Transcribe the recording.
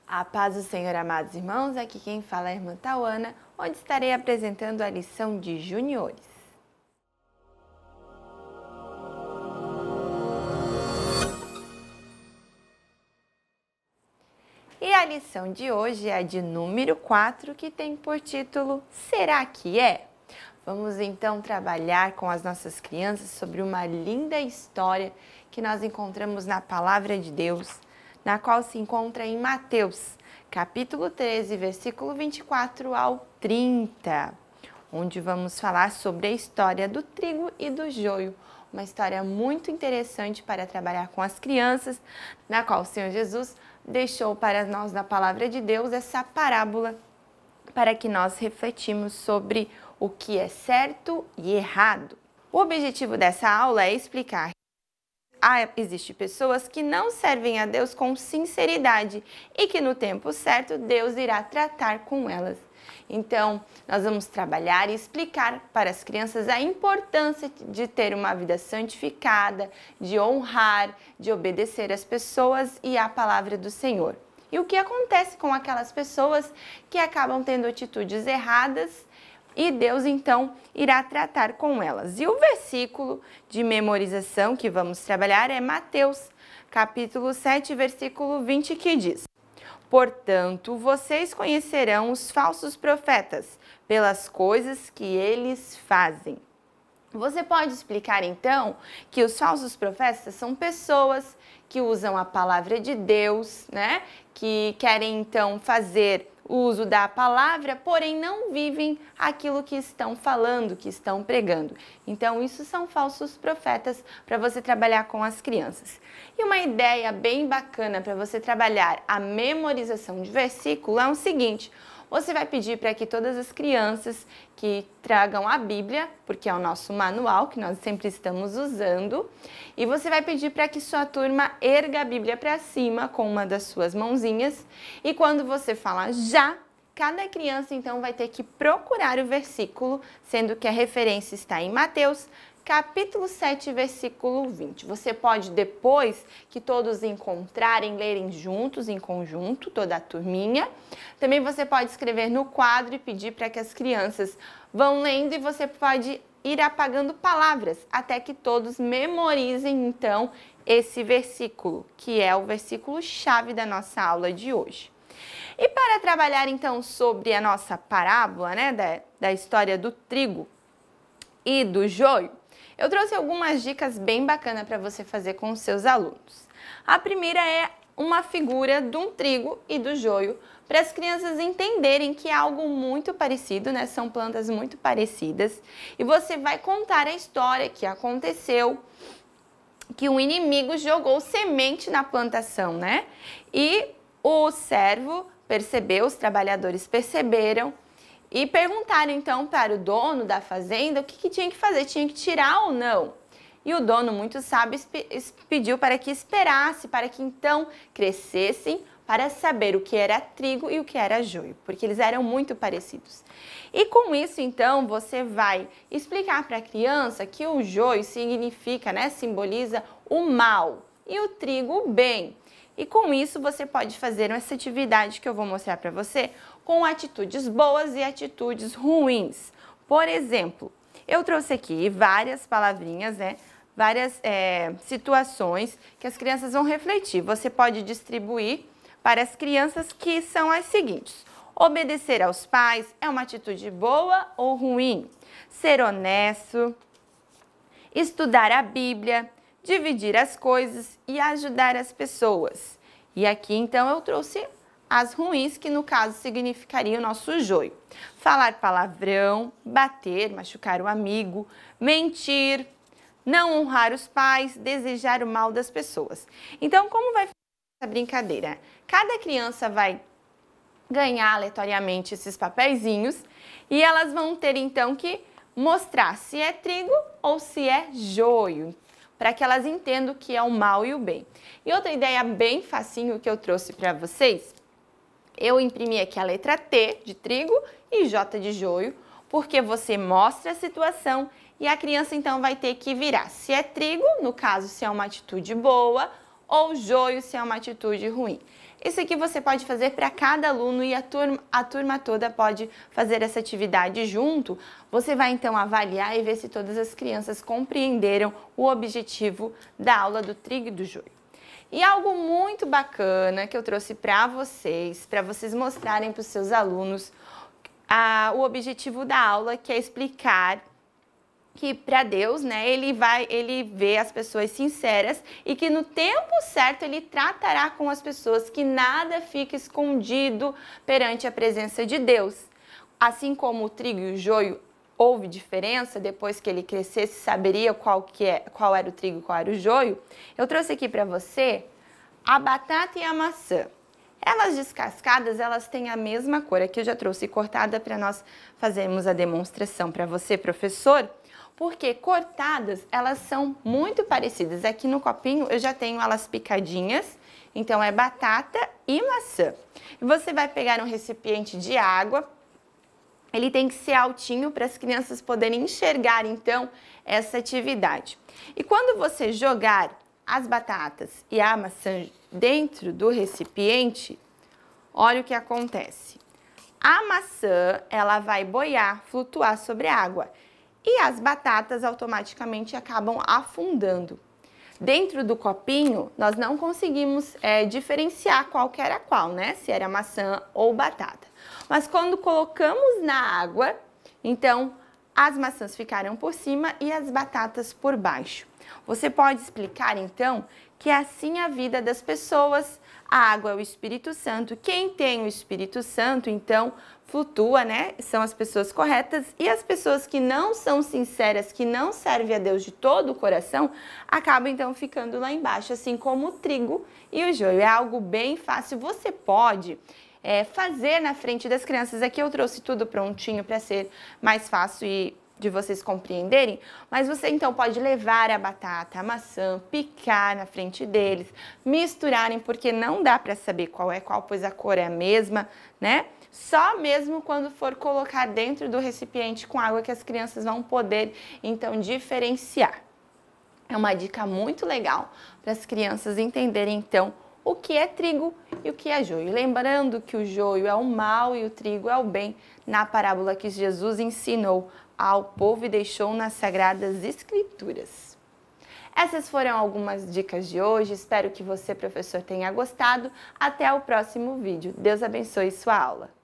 A paz do Senhor, amados irmãos, aqui quem fala é a irmã Tauana, onde estarei apresentando a lição de juniores. E a lição de hoje é a de número 4, que tem por título Será que é? Vamos então trabalhar com as nossas crianças sobre uma linda história que nós encontramos na Palavra de Deus, na qual se encontra em Mateus, capítulo 13, versículo 24 ao 30, onde vamos falar sobre a história do trigo e do joio, uma história muito interessante para trabalhar com as crianças, na qual o Senhor Jesus deixou para nós na Palavra de Deus essa parábola para que nós refletimos sobre o que é certo e errado. O objetivo dessa aula é explicar existem pessoas que não servem a Deus com sinceridade e que no tempo certo Deus irá tratar com elas. Então, nós vamos trabalhar e explicar para as crianças a importância de ter uma vida santificada, de honrar, de obedecer às pessoas e à palavra do Senhor. E o que acontece com aquelas pessoas que acabam tendo atitudes erradas e Deus, então, irá tratar com elas. E o versículo de memorização que vamos trabalhar é Mateus, capítulo 7, versículo 20, que diz: Portanto, vocês conhecerão os falsos profetas pelas coisas que eles fazem. Você pode explicar, então, que os falsos profetas são pessoas que usam a palavra de Deus, né? Que querem, então, fazer uso da palavra, porém não vivem aquilo que estão falando, que estão pregando. Então, isso são falsos profetas para você trabalhar com as crianças. E uma ideia bem bacana para você trabalhar a memorização de versículo é o seguinte: você vai pedir para que todas as crianças que tragam a Bíblia, porque é o nosso manual que nós sempre estamos usando, e você vai pedir para que sua turma erga a Bíblia para cima com uma das suas mãozinhas, e quando você falar já, cada criança então vai ter que procurar o versículo, sendo que a referência está em Mateus, capítulo 7, versículo 20. Você pode, depois que todos encontrarem, lerem juntos, em conjunto, toda a turminha. Também você pode escrever no quadro e pedir para que as crianças vão lendo e você pode ir apagando palavras até que todos memorizem, então, esse versículo, que é o versículo-chave da nossa aula de hoje. E para trabalhar, então, sobre a nossa parábola, né, da história do trigo e do joio, eu trouxe algumas dicas bem bacanas para você fazer com os seus alunos. A primeira é uma figura de um trigo e do joio, para as crianças entenderem que é algo muito parecido, né? São plantas muito parecidas. E você vai contar a história que aconteceu, que um inimigo jogou semente na plantação, né? E o servo percebeu, os trabalhadores perceberam, e perguntaram então para o dono da fazenda o que tinha que fazer, tinha que tirar ou não. E o dono, muito sábio, pediu para que esperasse, para que então crescessem, para saber o que era trigo e o que era joio, porque eles eram muito parecidos. E com isso, então, você vai explicar para a criança que o joio significa, né, simboliza o mal e o trigo o bem. E com isso você pode fazer essa atividade que eu vou mostrar para você com atitudes boas e atitudes ruins. Por exemplo, eu trouxe aqui várias palavrinhas, né? Várias situações que as crianças vão refletir. Você pode distribuir para as crianças, que são as seguintes: obedecer aos pais é uma atitude boa ou ruim? Ser honesto, estudar a Bíblia, dividir as coisas e ajudar as pessoas. E aqui, então, eu trouxe as ruins, que no caso significaria o nosso joio. Falar palavrão, bater, machucar o amigo, mentir, não honrar os pais, desejar o mal das pessoas. Então, como vai funcionar essa brincadeira? Cada criança vai ganhar aleatoriamente esses papeizinhos e elas vão ter, então, que mostrar se é trigo ou se é joio, para que elas entendam o que é o mal e o bem. E outra ideia bem facinho que eu trouxe para vocês, eu imprimi aqui a letra T de trigo e J de joio, porque você mostra a situação e a criança então vai ter que virar se é trigo, no caso se é uma atitude boa, ou joio se é uma atitude ruim. Isso aqui você pode fazer para cada aluno e a turma toda pode fazer essa atividade junto. Você vai então avaliar e ver se todas as crianças compreenderam o objetivo da aula do trigo e do joio. E algo muito bacana que eu trouxe para vocês mostrarem para os seus alunos o objetivo da aula, que é explicar que para Deus, né, ele vê as pessoas sinceras e que no tempo certo ele tratará com as pessoas, que nada fica escondido perante a presença de Deus. Assim como o trigo e o joio houve diferença, depois que ele crescesse saberia qual era o trigo e qual era o joio, eu trouxe aqui para você a batata e a maçã. Elas descascadas, elas têm a mesma cor. Aqui eu já trouxe cortada para nós fazermos a demonstração para você, professor, porque cortadas, elas são muito parecidas. Aqui no copinho eu já tenho elas picadinhas, então é batata e maçã. E você vai pegar um recipiente de água, ele tem que ser altinho para as crianças poderem enxergar, então, essa atividade. E quando você jogar as batatas e a maçã dentro do recipiente, olha o que acontece. A maçã, ela vai boiar, flutuar sobre a água. E as batatas automaticamente acabam afundando. Dentro do copinho, nós não conseguimos diferenciar qual que era qual, né? Se era maçã ou batata. Mas quando colocamos na água, então as maçãs ficaram por cima e as batatas por baixo. Você pode explicar, então, que é assim a vida das pessoas. A água é o Espírito Santo. Quem tem o Espírito Santo, então, flutua, né? São as pessoas corretas. E as pessoas que não são sinceras, que não servem a Deus de todo o coração, acabam, então, ficando lá embaixo, assim como o trigo e o joio. É algo bem fácil. Você pode fazer na frente das crianças. Aqui eu trouxe tudo prontinho para ser mais fácil e de vocês compreenderem, mas você então pode levar a batata, a maçã, picar na frente deles, misturarem, porque não dá para saber qual é qual, pois a cor é a mesma, né? Só mesmo quando for colocar dentro do recipiente com água que as crianças vão poder então diferenciar. É uma dica muito legal para as crianças entenderem então o que é trigo e o que é joio. Lembrando que o joio é o mal e o trigo é o bem, na parábola que Jesus ensinou ao povo e deixou nas Sagradas Escrituras. Essas foram algumas dicas de hoje. Espero que você, professor, tenha gostado. Até o próximo vídeo. Deus abençoe sua aula.